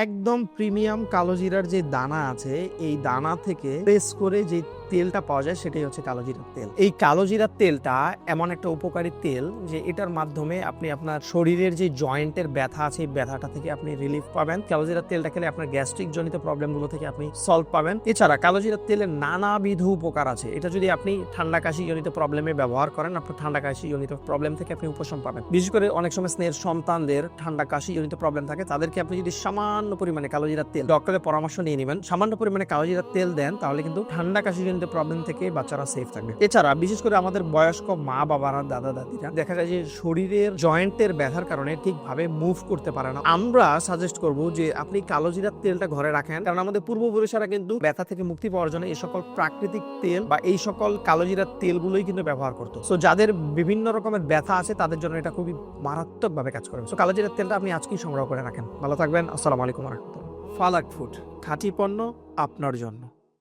একদম প্রিমিয়াম কালো জিরার যে দানা আছে এই দানা থেকে প্রেস করে যে তেলটা পাওয়া যায় সেটাই হচ্ছে কালো জিরার তেল। এই কালো জিরার তেলটা এমন একটা উপকারী তেল যে এটার মাধ্যমে আপনি আপনার শরীরের যে জয়েন্টের ব্যথা আছে এই ব্যথাটা থেকে আপনি রিলিফ পাবেন। কালো জিরার তেলটা খেলে আপনার গ্যাস্ট্রিক জনিত প্রবলেমগুলো থেকে আপনি সলভ পাবেন। এছাড়া কালো জিরার তেলের নানাবিধ উপকার আছে। এটা যদি আপনি ঠান্ডা কাশি জনিত প্রবলেমে ব্যবহার করেন আপনার ঠান্ডা কাশি জনিত প্রবলেম থেকে আপনি উপশম পাবেন। বিশেষ করে অনেক সময় স্নেহের সন্তানদের ঠান্ডা কাশি জনিত প্রবলেম থাকে, তাদেরকে আপনি যদি সামান্য পরিমাণে কালো জিরার তেল, ডক্টরের পরামর্শ নিয়ে নেবেন, সামান্য পরিমাণে কালো জিরার তেল দেন, তাহলে কিন্তু ঠান্ডা কাশি জনিত প্রবলেম থেকে বাচ্চারা সেফ থাকবে। এছাড়া বিশেষ করে আমাদের বয়স্ক মা বাবারা, দাদা দাদিরা দেখা যায় যে শরীরের জয়েন্টের ব্যথার কারণে ঠিকভাবে মুভ করতে পারে না। আমরা সাজেস্ট করব যে আপনি কালো জিরার তেলটা ঘরে রাখেন, কারণ আমাদের পূর্বপুরুষেরা কিন্তু ব্যথা থেকে মুক্তি পাওয়ার জন্য এই সকল প্রাকৃতিক তেল বা এই সকল কালো জিরার তেলগুলোই কিন্তু ব্যবহার করতো। সো যাদের বিভিন্ন রকমের ব্যথা আছে তাদের জন্য এটা খুবই মারাত্মকভাবে কাজ করে। সো কালো জিরার তেলটা আপনি আজকেই সংগ্রহ করে রাখেন। ভালো থাকবেন। আসসালামু আলাইকুম ওয়া রাহমাতুল্লাহ। ফালাক ফুড, খাঁটি পণ্য আপনার জন্য।